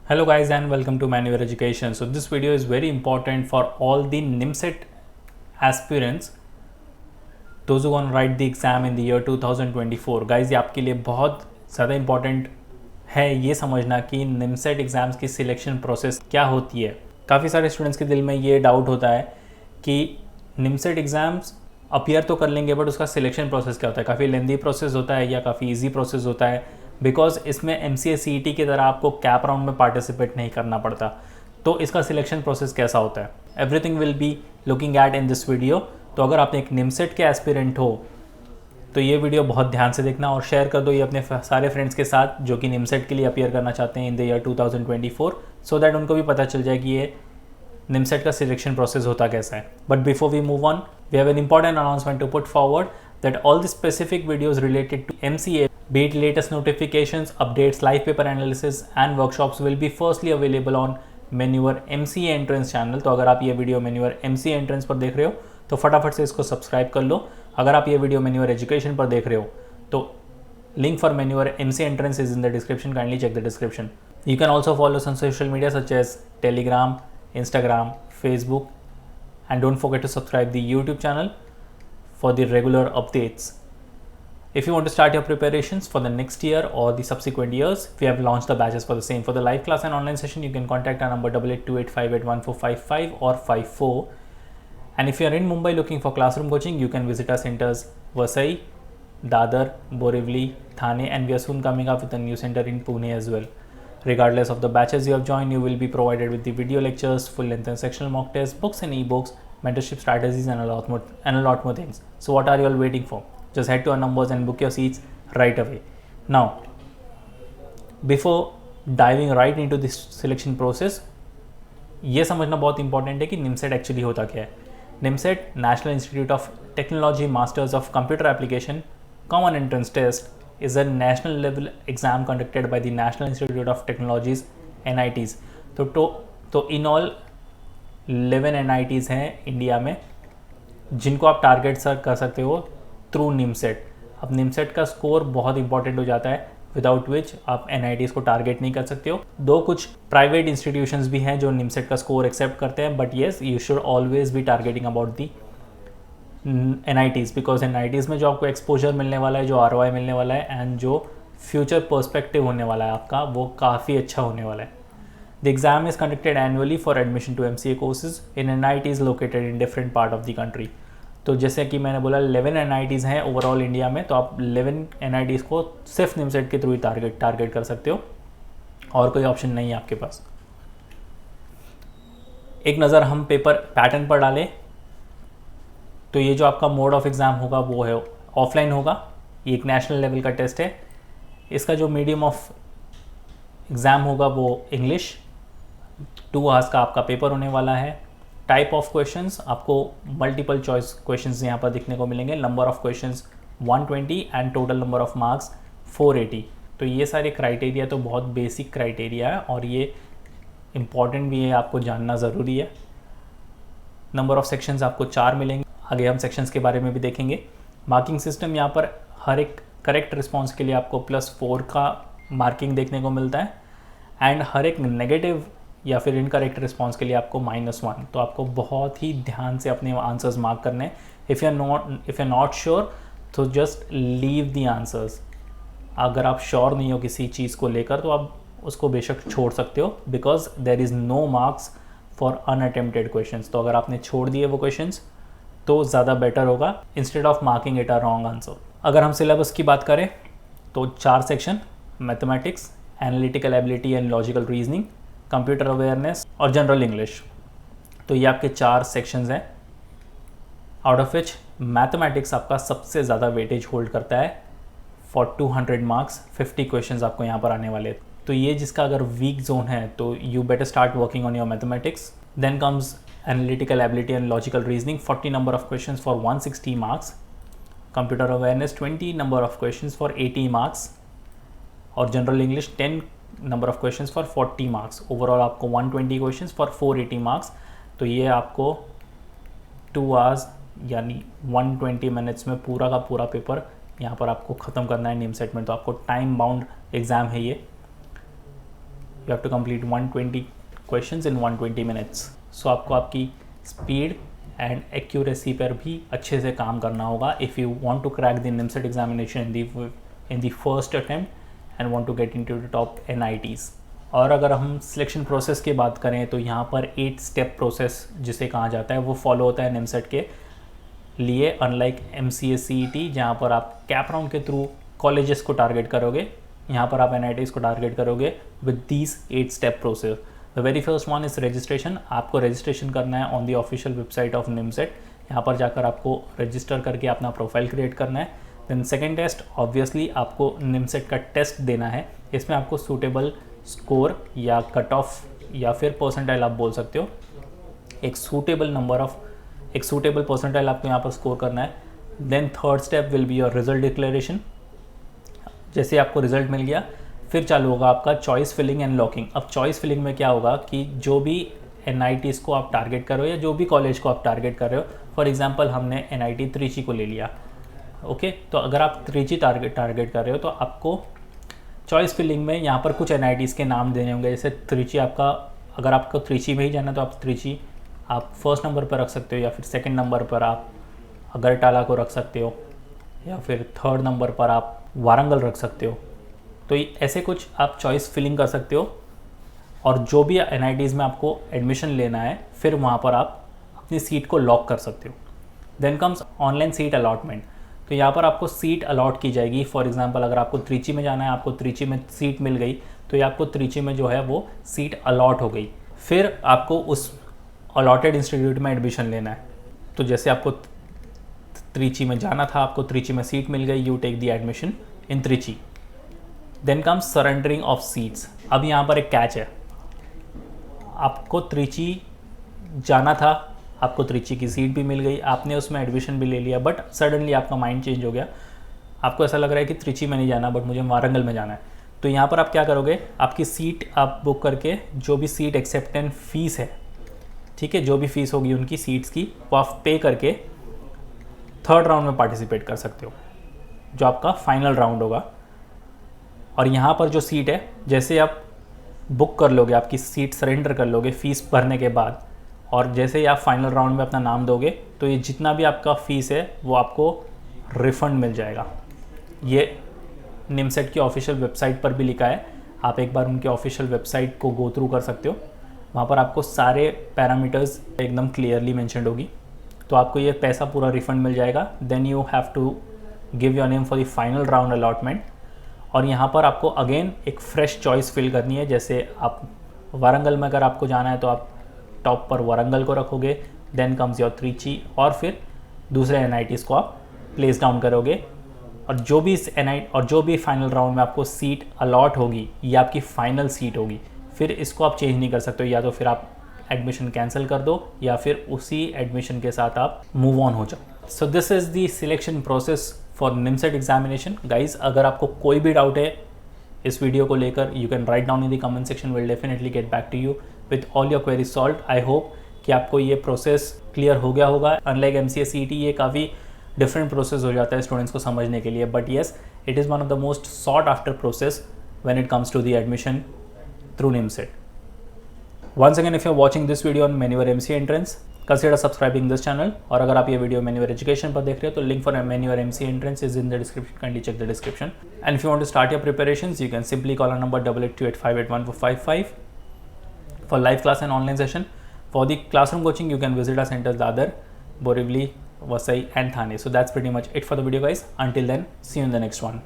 Hello guys and welcome to Manual Education. So this video is very important for all the NIMSET aspirants, those who want to write the exam in the year 2024. Guys, ये आपके लिए बहुत ज़्यादा important है ये समझना कि NIMSET exams की सिलेक्शन प्रोसेस क्या होती है। काफ़ी सारे स्टूडेंट्स के दिल में ये डाउट होता है कि NIMSET एग्ज़ाम्स अपीयर तो कर लेंगे बट उसका सिलेक्शन प्रोसेस क्या होता है, काफ़ी लेंदी प्रोसेस होता है या काफ़ी ईजी प्रोसेस होता है, बिकॉज इसमें MCA CET की तरह आपको कैप राउंड में पार्टिसिपेट नहीं करना पड़ता। तो इसका सिलेक्शन प्रोसेस कैसा होता है, everything will be looking at in this video. तो अगर आप एक NIMSET के एस्पिरेंट हो तो ये वीडियो बहुत ध्यान से देखना और शेयर कर दो ये अपने सारे फ्रेंड्स के साथ जो कि NIMSET के लिए अपीयर करना चाहते हैं in the year 2024, so that उनको भी पता चल जाए कि ये NIMSET का सिलेक्शन प्रोसेस होता कैसा है। But before we move on, we have an important announcement to put forward that all the specific videos related to MCA, be it latest notifications, updates, live paper analysis and workshops will be firstly available on Manure MCA Entrance channel। तो अगर आप ये video Manure MCA Entrance पर देख रहे हो तो फटाफट से इसको सब्सक्राइब कर लो। अगर आप ये वीडियो Manure Education पर देख रहे हो तो link for Manure MCA Entrance is in the description, kindly check the description। You can also follow us on social media such as Telegram, Instagram, Facebook, and don't forget to subscribe the YouTube channel for the regular updates. If you want to start your preparations for the next year or the subsequent years, we have launched the batches for the same. For the live class and online session, you can contact our number 8828581455 or 54. And if you are in Mumbai looking for classroom coaching, you can visit our centers Vasai, Dadar, Borivali, Thane, and we are soon coming up with a new center in Pune as well. Regardless of the batches you have joined, you will be provided with the video lectures, full length and sectional mock tests, books and ebooks, mentorship strategies and a lot more things. So what are you all waiting for? Just head to our numbers and book your seats right away. Now, before diving right into this selection process, ये समझना बहुत important है कि NIMSET actually होता क्या है। NIMSET, national institute of technology masters of computer application common entrance test, is a national level exam conducted by the National Institute of Technologies NITs। तो in all 11 NITs हैं India में जिनको आप target sir कर सकते हो through NIMSET। अब NIMSEट का स्कोर बहुत इंपॉर्टेंट हो जाता है, विदाउट विच आप NITs को टारगेट नहीं कर सकते हो। दो कुछ प्राइवेट इंस्टीट्यूशंस भी हैं जो NIMSEट का स्कोर एक्सेप्ट करते हैं, but yes you should always be targeting about the NITs, because NITs में जो आपको एक्सपोजर मिलने वाला है, जो ROI मिलने वाला है एंड जो फ्यूचर पर्सपेक्टिव होने वाला है आपका, वो काफ़ी अच्छा होने वाला है। The exam is conducted annually for admission to MCA courses in NITs located in different part of the country. तो जैसे कि मैंने बोला 11 NITs हैं ओवरऑल इंडिया में, तो आप 11 NITs को सिर्फ NIMSET के थ्रू ही टारगेट कर सकते हो और कोई ऑप्शन नहीं है आपके पास। एक नज़र हम पेपर पैटर्न पर डालें तो ये जो आपका मोड ऑफ एग्ज़ाम होगा वो है ऑफलाइन होगा। ये एक नेशनल लेवल का टेस्ट है। इसका जो मीडियम ऑफ एग्ज़ाम होगा वो इंग्लिश, 2 आवर्स का आपका पेपर होने वाला है। टाइप ऑफ क्वेश्चंस आपको मल्टीपल चॉइस क्वेश्चंस यहाँ पर दिखने को मिलेंगे। Number of questions 120 and total number of marks 480। तो ये सारे क्राइटेरिया तो बहुत बेसिक क्राइटेरिया है और ये इम्पॉर्टेंट भी है, आपको जानना ज़रूरी है। नंबर ऑफ सेक्शंस आपको 4 मिलेंगे, आगे हम सेक्शंस के बारे में भी देखेंगे। मार्किंग सिस्टम यहाँ पर हर एक करेक्ट रिस्पॉन्स के लिए आपको +4 का मार्किंग देखने को मिलता है एंड हर एक नेगेटिव या फिर इनकरेक्ट रिस्पॉन्स के लिए आपको -1। तो आपको बहुत ही ध्यान से अपने आंसर्स मार्क करने हैं। If you are not sure तो जस्ट लीव दी आंसर्स। अगर आप श्योर नहीं हो किसी चीज़ को लेकर तो आप उसको बेशक छोड़ सकते हो, because there is no marks for unattempted questions. तो अगर आपने छोड़ दिए वो क्वेश्चंस तो ज़्यादा बेटर होगा instead of marking it a wrong answer. अगर हम सिलेबस की बात करें तो 4 section, mathematics, analytical ability and logical reasoning, computer awareness और जनरल इंग्लिश। तो ये आपके 4 सेक्शंस हैं, आउट ऑफ विच मैथमेटिक्स आपका सबसे ज़्यादा वेटेज होल्ड करता है फॉर 200 मार्क्स। 50 क्वेश्चंस आपको यहाँ पर आने वाले हैं। तो ये जिसका अगर वीक जोन है तो you better start working on your mathematics. Then comes analytical ability and logical reasoning, 40 number of questions for 160 marks, computer awareness 20 number of questions for 80 marks और general english 10 number of questions for 40 marks। overall आपको 120 questions for 480 marks। तो ये आपको 2 hours यानी 120 minutes में पूरा का पूरा पेपर यहाँ पर आपको ख़त्म करना है NIMSET में। तो आपको टाइम बाउंड एग्ज़ाम है ये। You have to complete 120 questions in 120 minutes. So आपको आपकी स्पीड एंड एक्यूरेसी पर भी अच्छे से काम करना होगा if you want to crack the NIMSET examination in the first attempt and want to get into the top NITs। और अगर हम सिलेक्शन प्रोसेस की बात करें तो यहाँ पर 8 स्टेप प्रोसेस जिसे कहा जाता है वो फॉलो होता है निमसेट के लिए, अनलाइक MCA CET जहाँ पर आप कैप राउंड के थ्रू कॉलेजेस को टारगेट करोगे, यहाँ पर आप NITs को टारगेट करोगे with these 8 step process. The very first one is registration. आपको रजिस्ट्रेशन करना है on the official website of NIMCET. यहाँ पर जाकर आपको रजिस्टर करके अपना प्रोफाइल क्रिएट करना है। देन सेकेंड टेस्ट, ऑब्वियसली आपको निमसेट का टेस्ट देना है। इसमें आपको सूटेबल स्कोर या कट ऑफ या फिर परसेंटाइल आप बोल सकते हो, एक सूटेबल परसेंटाइल आपको यहाँ पर स्कोर करना है। Then third step will be your result declaration. जैसे आपको रिजल्ट मिल गया फिर चालू होगा आपका चॉइस फिलिंग एंड लॉकिंग। अब चॉइस फिलिंग में क्या होगा कि जो भी NITs को आप टारगेट कर रहे हो या जो भी कॉलेज को आप टारगेट कर रहे हो, फॉर एग्जांपल हमने NIT त्रिची को ले लिया, ओके। तो अगर आप त्रिची टारगेट कर रहे हो तो आपको चॉइस फिलिंग में यहाँ पर कुछ NITs के नाम देने होंगे। जैसे त्रिची आपका, अगर आपको त्रिची में ही जाना तो आप त्रिची आप फर्स्ट नंबर पर रख सकते हो, या फिर सेकंड नंबर पर आप अगरटाला को रख सकते हो, या फिर थर्ड नंबर पर आप वारंगल रख सकते हो। तो ऐसे कुछ आप चॉइस फिलिंग कर सकते हो। और जो भी NITs में आपको एडमिशन लेना है फिर वहाँ पर आप अपनी सीट को लॉक कर सकते हो। Then comes online seat allotment. तो यहाँ पर आपको सीट अलॉट की जाएगी। फॉर एग्जांपल अगर आपको त्रिची में जाना है, आपको त्रिची में सीट मिल गई तो ये आपको त्रिची में जो है वो सीट अलॉट हो गई। फिर आपको उस अलॉटेड इंस्टीट्यूट में एडमिशन लेना है। तो जैसे आपको त्रिची में जाना था, आपको त्रिची में सीट मिल गई, you take the admission in Trichy. Then comes surrendering of seats. अब यहाँ पर एक कैच है, आपको त्रिची जाना था, आपको त्रिची की सीट भी मिल गई, आपने उसमें एडमिशन भी ले लिया, बट सडनली आपका माइंड चेंज हो गया, आपको ऐसा लग रहा है कि त्रिची में नहीं जाना बट मुझे वारंगल में जाना है। तो यहाँ पर आप क्या करोगे, आपकी सीट आप बुक करके जो भी सीट एक्सेप्टेंस फीस है, ठीक है, जो भी फीस होगी उनकी सीट्स की, वो आप पे करके थर्ड राउंड में पार्टिसिपेट कर सकते हो, जो आपका फाइनल राउंड होगा। और यहाँ पर जो सीट है, जैसे आप बुक कर लोगे, आपकी सीट सरेंडर कर लोगे फीस भरने के बाद, और जैसे ही आप फाइनल राउंड में अपना नाम दोगे तो ये जितना भी आपका फ़ीस है वो आपको रिफ़ंड मिल जाएगा। ये निमसेट की ऑफिशियल वेबसाइट पर भी लिखा है, आप एक बार उनके ऑफिशियल वेबसाइट को गो थ्रू कर सकते हो। वहाँ पर आपको सारे पैरामीटर्स एकदम क्लियरली मेंशन्ड होगी, तो आपको ये पैसा पूरा रिफ़ंड मिल जाएगा। Then you have to give your name for the final round allotment. और यहाँ पर आपको अगेन एक फ्रेश चॉइस फिल करनी है। जैसे आप वारंगल में अगर आपको जाना है तो आप टॉप पर वारंगल को रखोगे, देन कम्स योर त्रिची, और फिर दूसरे NITs को आप प्लेस डाउन करोगे। और जो भी फाइनल राउंड में आपको सीट अलॉट होगी ये आपकी फाइनल सीट होगी, फिर इसको आप चेंज नहीं कर सकते हो। या तो फिर आप एडमिशन कैंसिल कर दो या फिर उसी एडमिशन के साथ आप मूव ऑन हो जाओ। So this is the selection process for NIMCET examination. Guys, अगर आपको कोई भी डाउट है इस वीडियो को लेकर, you can write down in the comment section, will definitely get back to you with all your queries solve. I hope कि आपको ये प्रोसेस क्लियर हो गया होगा। अनलाइक MCA CET ये काफ़ी डिफरेंट प्रोसेस हो जाता है स्टूडेंट्स को समझने के लिए, but yes, it is one of the most sought after process when it comes to the admission through NIMSET. Once again, if you're watching this video on Manyver MCA entrance, consider subscribing this channel. और अगर आप ये video Manyver Education पर देख रहे हो तो link for Manyver MCA entrance is in the description. Kindly check the description. And if you want to start your preparations, you can simply call our number 8828581455 for live class and online session. For the classroom coaching, you can visit our centers Dadar, Borivali, Vasai, and Thane. So that's pretty much it for the video, guys. Until then, see you in the next one.